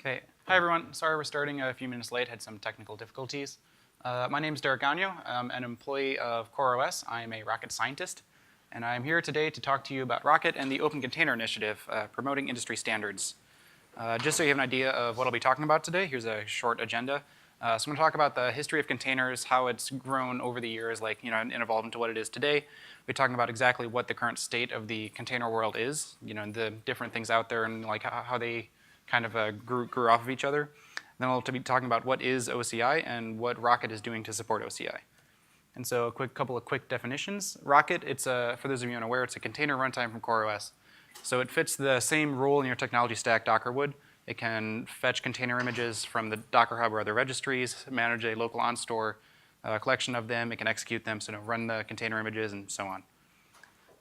Okay. Hi, everyone. Sorry we're starting a few minutes late. Had some technical difficulties. My name is Gonyeo. I'm an employee of CoreOS. I am a rocket scientist. And I'm here today to talk to you about Rocket and the Open Container Initiative, promoting industry standards. Just so you have an idea of what I'll be talking about today, here's a short agenda. So I'm going to talk about the history of containers, how it's grown over the years, and evolved into what it is today. We're talking about exactly what the current state of the container world is, and the different things out there, and how they kind of grew off of each other. Then I'll be talking about what is OCI and what Rocket is doing to support OCI. And so a couple of quick definitions. Rocket, for those of you unaware, it's a container runtime from CoreOS. So it fits the same role in your technology stack Docker would. It can fetch container images from the Docker Hub or other registries, manage a local on-store collection of them. It can execute them, so run the container images and so on.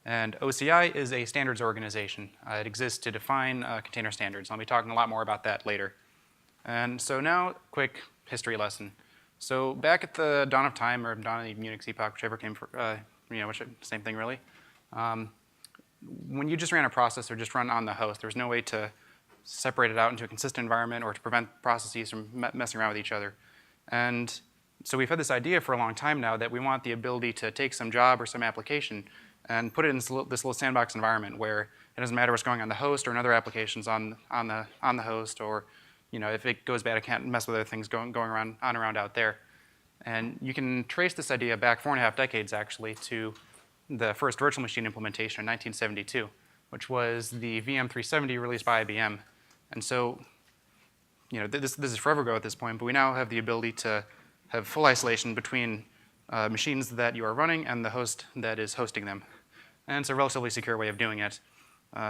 And OCI is a standards organization. It exists to define container standards. I'll be talking a lot more about that later. And so now, quick history lesson. So back at the dawn of time, or dawn of the Unix epoch, whichever came same thing really. When you just ran a process or just run on the host, there was no way to separate it out into a consistent environment or to prevent processes from messing around with each other. And so we've had this idea for a long time now that we want the ability to take some job or some application and put it in this little sandbox environment where it doesn't matter what's going on the host or in other applications on the host, or if it goes bad, it can't mess with other things going around out there. And you can trace this idea back 4.5 decades actually to the first virtual machine implementation in 1972, which was the VM 370 released by IBM. And so this is forever ago at this point, but we now have the ability to have full isolation between machines that you are running and the host that is hosting them. And it's a relatively secure way of doing it.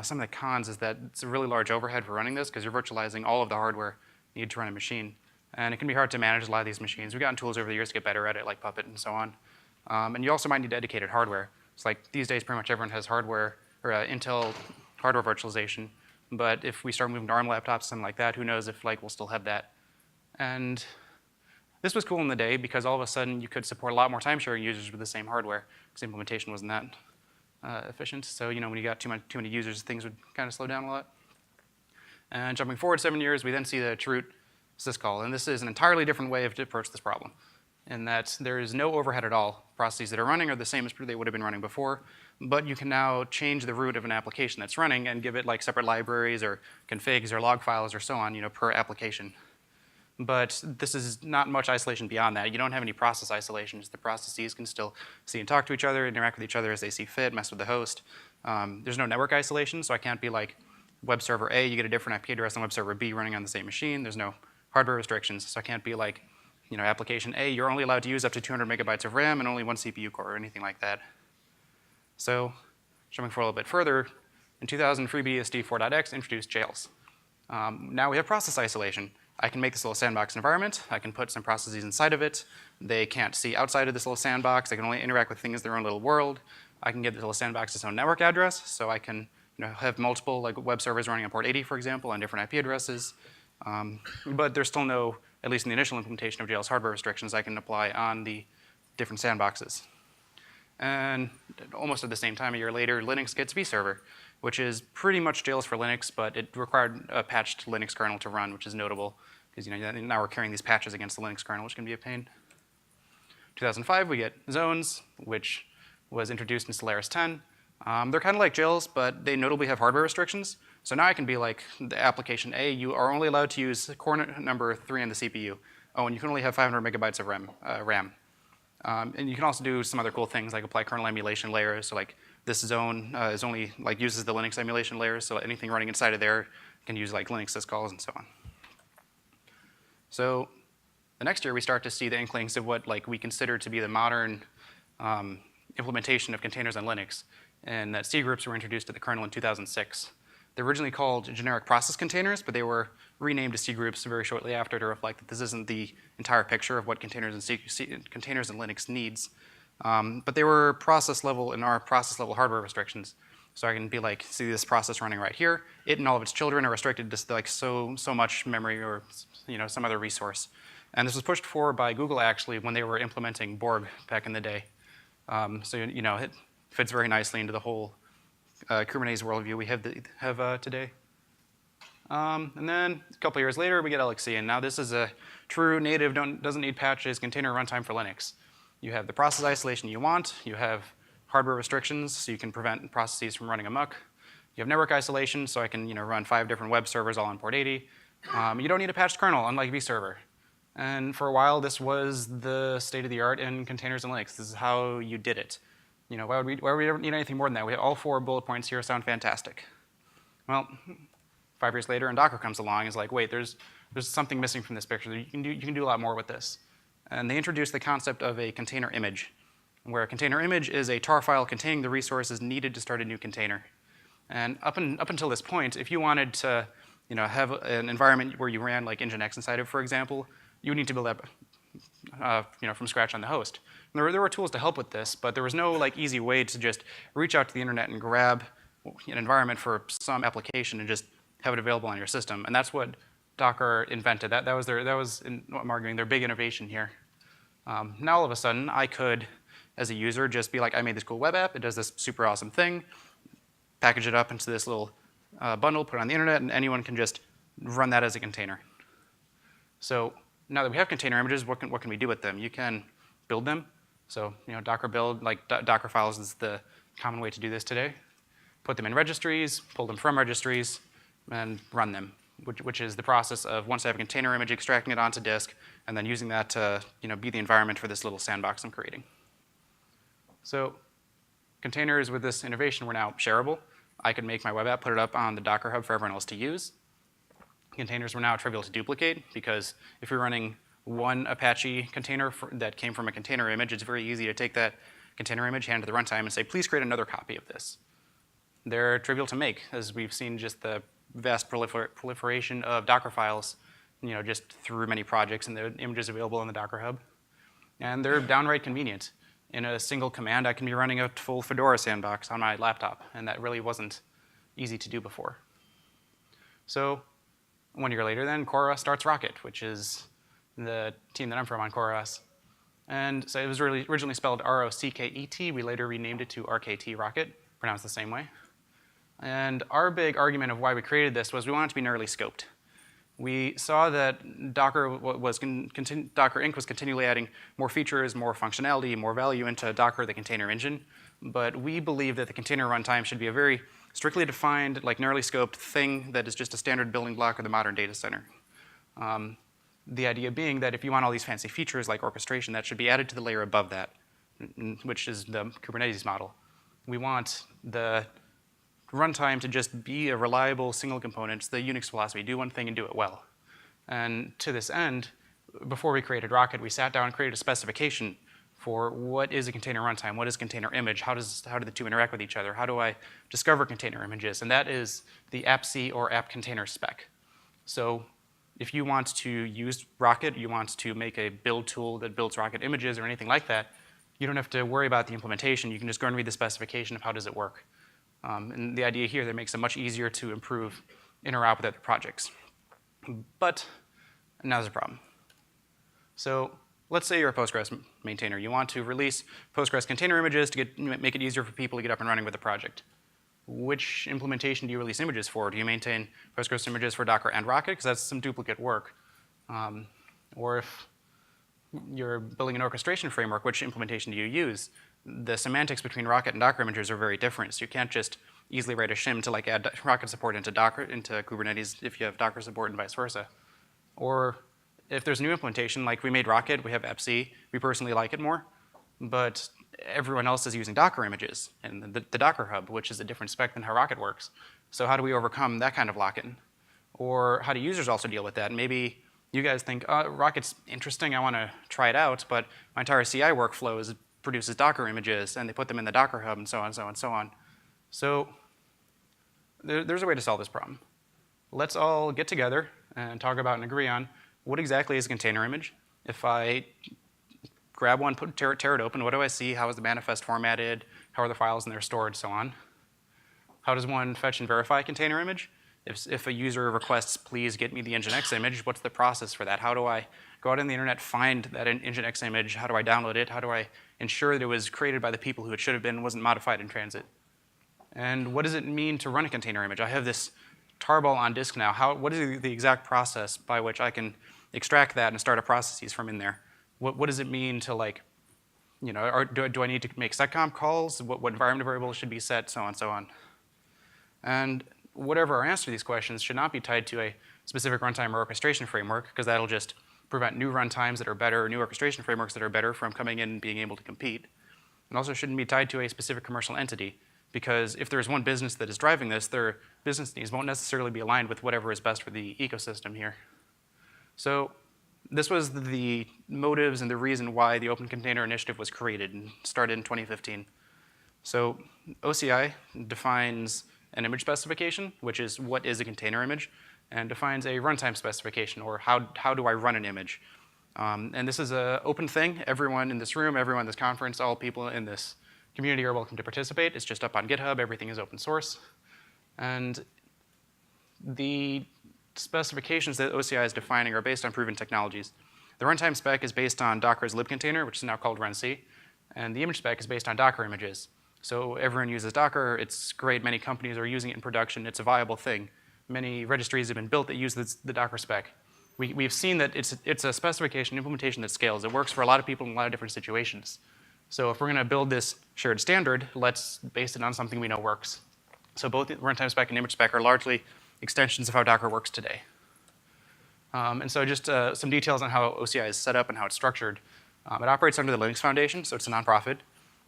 Some of the cons is that it's a really large overhead for running this because you're virtualizing all of the hardware needed to run a machine. And it can be hard to manage a lot of these machines. We've gotten tools over the years to get better at it, like Puppet and so on. And you also might need dedicated hardware. It's like these days, pretty much everyone has hardware, or Intel hardware virtualization. But if we start moving to ARM laptops, something like that, who knows if we'll still have that. And this was cool in the day because all of a sudden you could support a lot more time-sharing users with the same hardware because the implementation wasn't that efficient. So when you got too many users, things would kind of slow down a lot. And jumping forward 7 years, we then see the chroot syscall. And this is an entirely different way to approach this problem, in that there is no overhead at all. Processes that are running are the same as they would have been running before, but you can now change the root of an application that's running and give it separate libraries or configs or log files or so on, per application. But this is not much isolation beyond that. You don't have any process isolations. The processes can still see and talk to each other, interact with each other as they see fit, mess with the host. There's no network isolation, so I can't be like web server A, you get a different IP address than web server B running on the same machine. There's no hardware restrictions, so I can't be like, application A, you're only allowed to use up to 200 megabytes of RAM and only one CPU core or anything like that. So jumping forward a little bit further, in 2000, FreeBSD 4.x introduced jails. Now we have process isolation. I can make this little sandbox environment. I can put some processes inside of it. They can't see outside of this little sandbox. They can only interact with things in their own little world. I can give this little sandbox its own network address, so I can have multiple web servers running on port 80, for example, on different IP addresses. But there's still no, at least in the initial implementation of jails, hardware restrictions I can apply on the different sandboxes. And almost at the same time, a year later, Linux gets vServer, which is pretty much jails for Linux, but it required a patched Linux kernel to run, which is notable, because now we're carrying these patches against the Linux kernel, which can be a pain. 2005, we get zones, which was introduced in Solaris 10. They're kind of like jails, but they notably have hardware restrictions. So now I can be like the application A, you are only allowed to use core number 3 on the CPU. Oh, and you can only have 500 megabytes of RAM. And you can also do some other cool things, like apply kernel emulation layers. So this zone is only uses the Linux emulation layers, so anything running inside of there can use Linux syscalls and so on. So the next year we start to see the inklings of what we consider to be the modern implementation of containers on Linux, and that C groups were introduced to the kernel in 2006. They're originally called generic process containers, but they were renamed to C groups very shortly after to reflect that this isn't the entire picture of what containers and Linux needs. But they were process level and are process level hardware restrictions. So I can be see this process running right here. It and all of its children are restricted to so much memory or some other resource. And this was pushed forward by Google actually when they were implementing Borg back in the day. So it fits very nicely into the whole Kubernetes worldview we have today. And then a couple years later, we get LXC, and now this is a true native, doesn't need patches, container runtime for Linux. You have the process isolation you want. You have hardware restrictions, so you can prevent processes from running amok. You have network isolation, so I can run 5 different web servers all on port 80. You don't need a patched kernel, unlike vserver. And for a while, this was the state of the art in containers and Linux. This is how you did it. Why would we ever need anything more than that? We have all 4 bullet points here sound fantastic. Well, 5 years later, and Docker comes along and is like, wait, there's something missing from this picture. You can do a lot more with this. And they introduced the concept of a container image, where a container image is a tar file containing the resources needed to start a new container. And up until this point, if you wanted to have an environment where you ran like Nginx inside of, for example, you would need to build up from scratch on the host. And there were tools to help with this, but there was no like easy way to just reach out to the internet and grab an environment for some application and just have it available on your system. And that's what Docker invented. That was what I'm arguing, their big innovation here. Now all of a sudden, I could, as a user, just be like, I made this cool web app. It does this super awesome thing. Package it up into this little bundle, put it on the internet, and anyone can just run that as a container. So now that we have container images, what can we do with them? You can build them. So Docker build, like Docker files is the common way to do this today. Put them in registries, pull them from registries, and run them, which is the process of once I have a container image, extracting it onto disk, and then using that to be the environment for this little sandbox I'm creating. So containers with this innovation were now shareable. I could make my web app, put it up on the Docker Hub for everyone else to use. Containers were now trivial to duplicate, because if you're running one Apache container that came from a container image, it's very easy to take that container image, hand it to the runtime, and say, please create another copy of this. They're trivial to make, as we've seen just the vast proliferation of Docker files, just through many projects and the images available in the Docker Hub. And they're downright convenient. In a single command, I can be running a full Fedora sandbox on my laptop, and that really wasn't easy to do before. So 1 year later then, CoreOS starts Rocket, which is the team that I'm from on CoreOS. And so it was originally spelled R-O-C-K-E-T. We later renamed it to RKT Rocket, pronounced the same way. And our big argument of why we created this was we wanted it to be narrowly scoped. We saw that Docker Inc. was continually adding more features, more functionality, more value into Docker, the container engine. But we believe that the container runtime should be a very strictly defined, like narrowly scoped thing that is just a standard building block of the modern data center. The idea being that if you want all these fancy features like orchestration, that should be added to the layer above that, which is the Kubernetes model. We want the runtime to just be a reliable single component. It's the Unix philosophy, do one thing and do it well. And to this end, before we created Rocket, we sat down and created a specification for what is a container runtime, what is container image, how do the two interact with each other, how do I discover container images, and that is the appc or app container spec. So if you want to use Rocket, you want to make a build tool that builds Rocket images or anything like that, you don't have to worry about the implementation. You can just go and read the specification of how does it work. And the idea here that makes it much easier to improve interop with other projects. But now there's a problem. So let's say you're a Postgres maintainer. You want to release Postgres container images to make it easier for people to get up and running with the project. Which implementation do you release images for? Do you maintain Postgres images for Docker and Rocket? Because that's some duplicate work. Or if you're building an orchestration framework, which implementation do you use? The semantics between Rocket and Docker images are very different. So you can't just easily write a shim to like add Rocket support into Kubernetes if you have Docker support and vice versa. Or if there's a new implementation, like we made Rocket, we have epc. We personally like it more, but everyone else is using Docker images and the Docker Hub, which is a different spec than how Rocket works. So how do we overcome that kind of lock-in? Or how do users also deal with that? And maybe you guys think, Rocket's interesting, I want to try it out, but my entire CI workflow produces Docker images, and they put them in the Docker Hub, and so on, so on, so on. So there's a way to solve this problem. Let's all get together and talk about and agree on what exactly is a container image. If I grab one, tear it open, what do I see? How is the manifest formatted? How are the files in there stored, so on? How does one fetch and verify a container image? If a user requests, please get me the Nginx image, what's the process for that? How do I go out on the internet, find that Nginx image? How do I download it? How do I ensure that it was created by the people who it should have been, wasn't modified in transit? And what does it mean to run a container image? I have this tarball on disk now, what is the exact process by which I can extract that and start a processes from in there? What does it mean to like, you know, do I need to make seccomp calls? What environment variables should be set, so on and so on. And whatever our answer to these questions should not be tied to a specific runtime or orchestration framework, because that'll just prevent new runtimes that are better or new orchestration frameworks that are better from coming in and being able to compete. And also shouldn't be tied to a specific commercial entity, because if there's one business that is driving this, their business needs won't necessarily be aligned with whatever is best for the ecosystem here. So this was the motives and the reason why the Open Container Initiative was created and started in 2015. So OCI defines an image specification, which is what is a container image, and defines a runtime specification, or how do I run an image. And this is an open thing. Everyone in this room, everyone in this conference, all people in this community are welcome to participate. It's just up on GitHub. Everything is open source. And the specifications that OCI is defining are based on proven technologies. The runtime spec is based on Docker's libcontainer, which is now called runc, and the image spec is based on Docker images. So everyone uses Docker. It's great. Many companies are using it in production. It's a viable thing. Many registries have been built that use the Docker spec. We've seen that it's a specification implementation that scales. It works for a lot of people in a lot of different situations. So if we're going to build this shared standard, let's base it on something we know works. So both the runtime spec and image spec are largely extensions of how Docker works today. And so just some details on how OCI is set up and how it's structured. It operates under the Linux Foundation, so it's a nonprofit.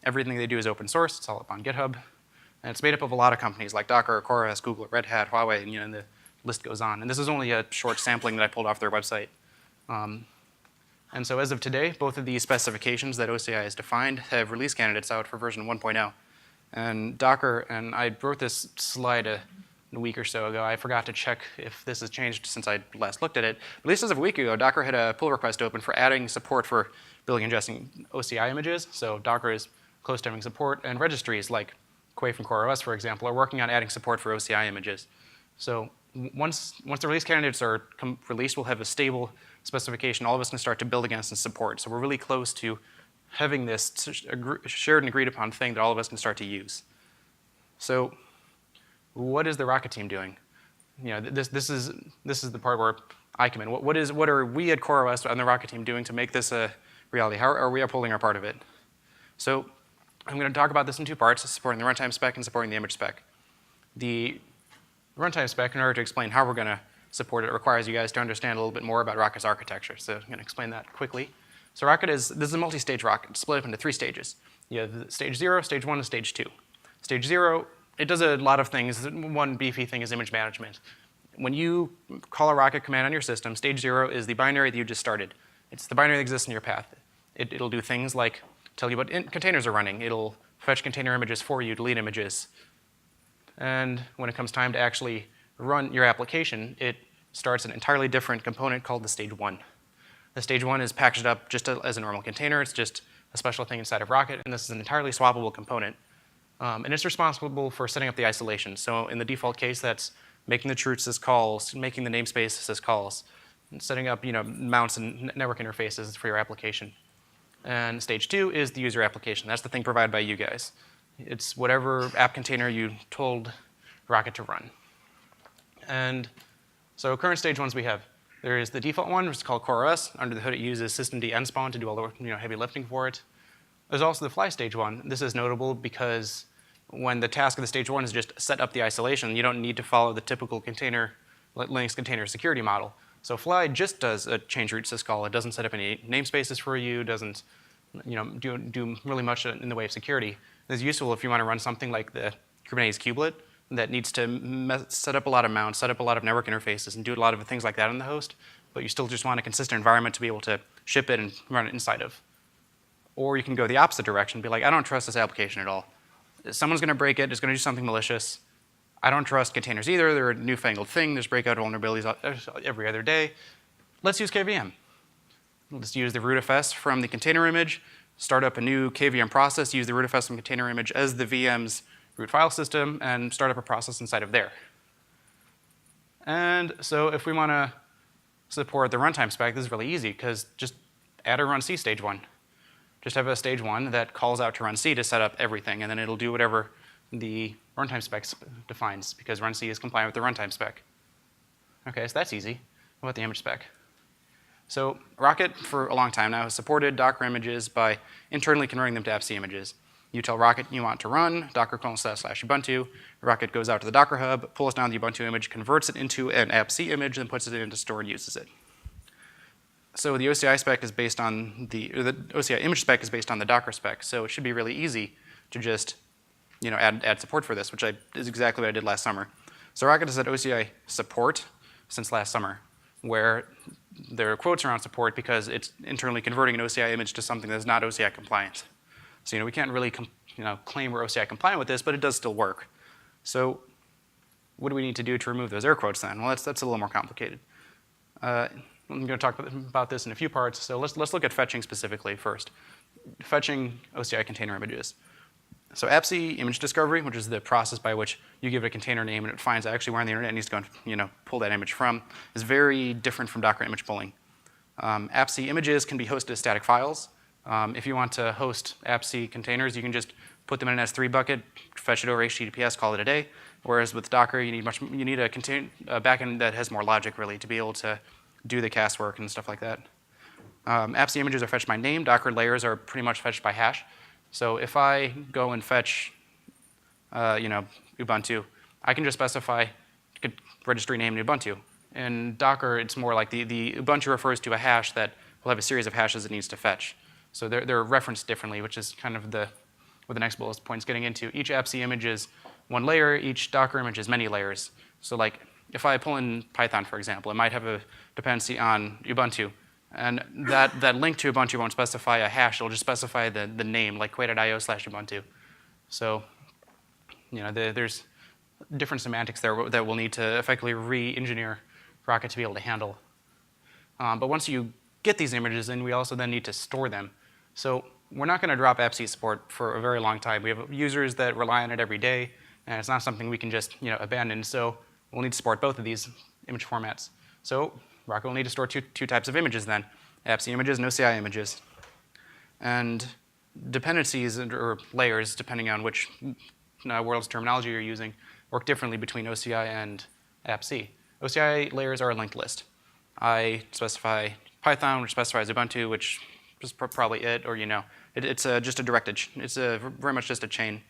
Everything they do is open source. It's all up on GitHub. And it's made up of a lot of companies like Docker, CoreOS, Google, Red Hat, Huawei, and, you know, and the list goes on. And this is only a short sampling that I pulled off their website. And so as of today, both of these specifications that OCI has defined have release candidates out for version 1.0. And Docker, and I wrote this slide a week or so ago. I forgot to check if this has changed since I last looked at it. At least as of a week ago, Docker had a pull request open for adding support for building and ingesting OCI images. So Docker is close to having support, and registries like Quay from CoreOS, for example, are working on adding support for OCI images. So once the release candidates are released, we'll have a stable specification all of us can start to build against and support. So we're really close to having this shared and agreed upon thing that all of us can start to use. So what is the Rocket team doing? You know, this is the part where I come in. What are we at CoreOS and the Rocket team doing to make this a reality? How are we upholding our part of it? So I'm going to talk about this in two parts, supporting the runtime spec and supporting the image spec. The runtime spec, in order to explain how we're going to support it, requires you guys to understand a little bit more about Rocket's architecture. So I'm going to explain that quickly. So Rocket this is a multi-stage rocket. It's split up into 3 stages. You have stage 0, stage 1, and stage 2. Stage 0, it does a lot of things. One beefy thing is image management. When you call a Rocket command on your system, stage 0 is the binary that you just started. It's the binary that exists in your path. It'll do things like tell you what containers are running. It'll fetch container images for you, delete images. And when it comes time to actually run your application, it starts an entirely different component called the stage 1. The stage 1 is packaged up just as a normal container. It's just a special thing inside of Rocket, and this is an entirely swappable component. And it's responsible for setting up the isolation. So in the default case, that's making the truths as calls, making the namespaces as calls, and setting up mounts and network interfaces for your application. And stage 2 is the user application. That's the thing provided by you guys. It's whatever app container you told Rocket to run. And so current stage ones we have. There is the default one, which is called CoreOS. Under the hood, it uses systemd nspawn to do all the heavy lifting for it. There's also the fly stage one. This is notable because when the task of the stage 1 is just set up the isolation, you don't need to follow the typical Linux container security model. So fly just does a change root syscall. It doesn't set up any namespaces for you. Doesn't do really much in the way of security. It's useful if you want to run something like the Kubernetes kubelet that needs to set up a lot of mounts, set up a lot of network interfaces, and do a lot of things like that on the host, but you still just want a consistent environment to be able to ship it and run it inside of. Or you can go the opposite direction and be like, I don't trust this application at all. Someone's going to break it. It's going to do something malicious. I don't trust containers either. They're a newfangled thing. There's breakout vulnerabilities every other day. Let's use KVM. Let's use the rootfs from the container image, start up a new KVM process, use the rootfs from container image as the VM's root file system, and start up a process inside of there. And so if we want to support the runtime spec, this is really easy, because just add a runc stage 1. Just have a stage 1 that calls out to runc to set up everything, and then it'll do whatever the runtime spec defines, because runc is compliant with the runtime spec. Okay, so that's easy. What about the image spec? So Rocket, for a long time now, has supported Docker images by internally converting them to appc images. You tell Rocket you want to run docker://ubuntu. Rocket goes out to the Docker hub, pulls down the Ubuntu image, converts it into an appc image, and puts it into store and uses it. So the OCI spec is based on the OCI image spec is based on the Docker spec. So it should be really easy to just add support for this, which is exactly what I did last summer. So Rocket has had OCI support since last summer, where there are quotes around support because it's internally converting an OCI image to something that's not OCI compliant. So we can't really claim we're OCI compliant with this, but it does still work. So what do we need to do to remove those air quotes then? Well, that's a little more complicated. I'm going to talk about this in a few parts. So let's look at fetching specifically first. Fetching OCI container images. So appc image discovery, which is the process by which you give it a container name and it finds actually where on the internet it needs to go and pull that image from, is very different from Docker image pulling. Appc images can be hosted as static files. If you want to host appc containers, you can just put them in an S3 bucket, fetch it over HTTPS, call it a day. Whereas with Docker, you need a backend that has more logic really to be able to do the cast work and stuff like that. Appc images are fetched by name. Docker layers are pretty much fetched by hash. So if I go and fetch, Ubuntu, I can just specify registry name in Ubuntu. In Docker, it's more like the Ubuntu refers to a hash that will have a series of hashes it needs to fetch. So they're referenced differently, which is kind of what the next bullet point's getting into. Each appc image is one layer. Each Docker image is many layers. So like if I pull in Python, for example, it might have a dependency on Ubuntu. And that link to Ubuntu won't specify a hash. It'll just specify the name, like quay.io/Ubuntu. So there's different semantics there that we'll need to effectively re-engineer Rocket to be able to handle. But once you get these images in, we also then need to store them. So we're not going to drop appc support for a very long time. We have users that rely on it every day, and it's not something we can just abandon. So we'll need to support both of these image formats. So Rocket will need to store two types of images then, appc images and OCI images. And dependencies or layers, depending on which world's terminology you're using, work differently between OCI and appc. OCI layers are a linked list. I specify Python, which specifies Ubuntu, which is probably it, or it's just a directed. It's very much just a chain.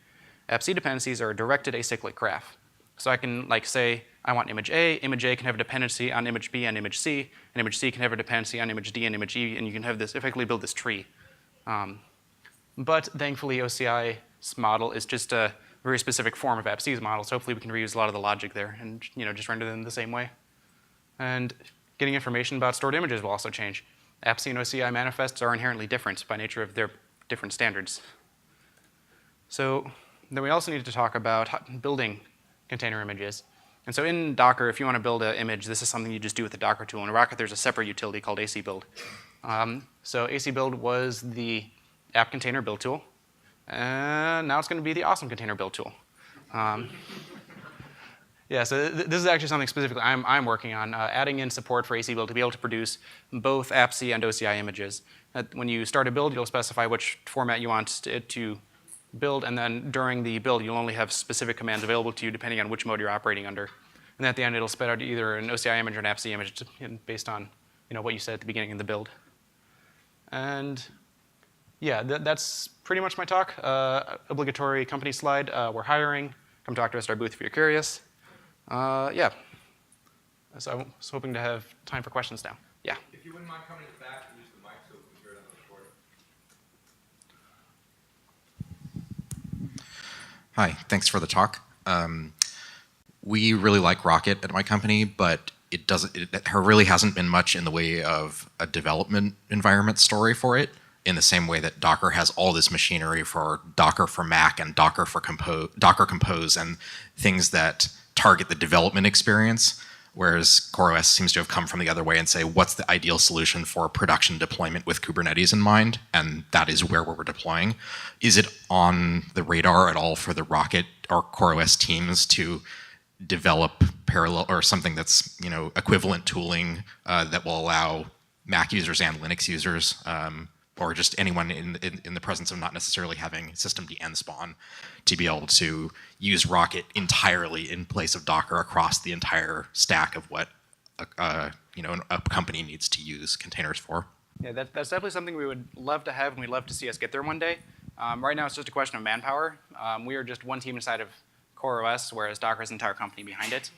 Appc dependencies are a directed acyclic graph. So I can say I want image A. Image A can have a dependency on image B and image C, and image C can have a dependency on image D and image E, and you can have this effectively build this tree. But thankfully, OCI's model is just a very specific form of appc's model, so hopefully we can reuse a lot of the logic there and just render them the same way. And getting information about stored images will also change. appc and OCI manifests are inherently different by nature of their different standards. So then we also need to talk about building container images. And so in Docker, if you want to build an image, this is something you just do with the Docker tool. In Rocket, there's a separate utility called AC build. So AC build was the app container build tool. And now it's going to be the awesome container build tool. Yeah, so this is actually something specifically I'm working on, adding in support for AC build to be able to produce both appc and OCI images. When you start a build, you'll specify which format you want it to build, and then during the build, you'll only have specific commands available to you depending on which mode you're operating under. And at the end, it'll spit out either an OCI image or an appc image based on what you said at the beginning of the build. And yeah, that's pretty much my talk. Obligatory company slide. We're hiring. Come talk to us at our booth if you're curious. Yeah. So I was hoping to have time for questions now. Yeah. If you wouldn't mind coming to the back and use the mic so we can hear it on the recording. Hi, thanks for the talk. We really like Rocket at my company, but there really hasn't been much in the way of a development environment story for it, in the same way that Docker has all this machinery for Docker for Mac and Docker Compose and things that target the development experience, whereas CoreOS seems to have come from the other way and say, what's the ideal solution for production deployment with Kubernetes in mind? And that is where we're deploying. Is it on the radar at all for the Rocket or CoreOS teams to develop parallel or something that's equivalent tooling that will allow Mac users and Linux users or just anyone in the presence of not necessarily having systemd nspawn to be able to use Rocket entirely in place of Docker across the entire stack of what a company needs to use containers for. Yeah, that's definitely something we would love to have, and we'd love to see us get there one day. Right now, it's just a question of manpower. We are just one team inside of CoreOS, whereas Docker is an entire company behind it.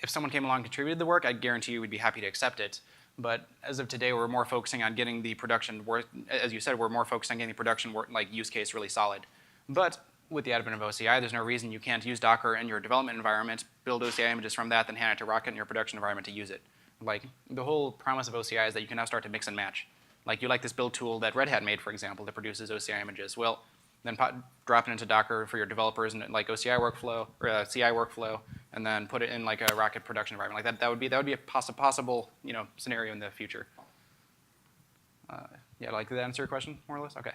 If someone came along and contributed the work, I'd guarantee you we'd be happy to accept it. But as of today, we're more focusing on getting the production work. As you said, we're more focused on getting the production work, like use case really solid. But with the advent of OCI, there's no reason you can't use Docker in your development environment, build OCI images from that, then hand it to Rocket in your production environment to use it. Like, the whole promise of OCI is that you can now start to mix and match. Like, you like this build tool that Red Hat made, for example, that produces OCI images. Well, then drop it into Docker for your developers and like OCI workflow or CI workflow, and then put it in like a Rocket production environment. Like that would be a possible scenario in the future. Yeah, like did that answer your question more or less? Okay.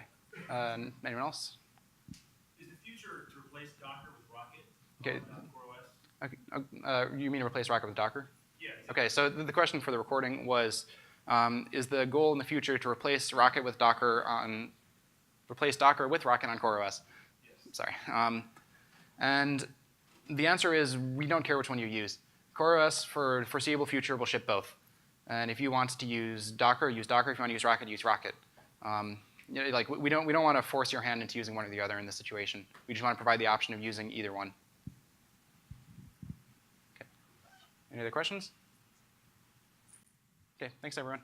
Anyone else? Is the future to replace Docker with Rocket? Okay. CoreOS? Okay. You mean replace Rocket with Docker? Yeah. Okay. So the question for the recording was, is the goal in the future to replace Rocket with Docker on replace Docker with Rocket on CoreOS? Yes. Sorry. And the answer is we don't care which one you use. CoreOS for the foreseeable future will ship both. And if you want to use Docker, use Docker. If you want to use Rocket, use Rocket. Like we don't want to force your hand into using one or the other in this situation. We just want to provide the option of using either one. Okay. Any other questions? Okay. Thanks, everyone.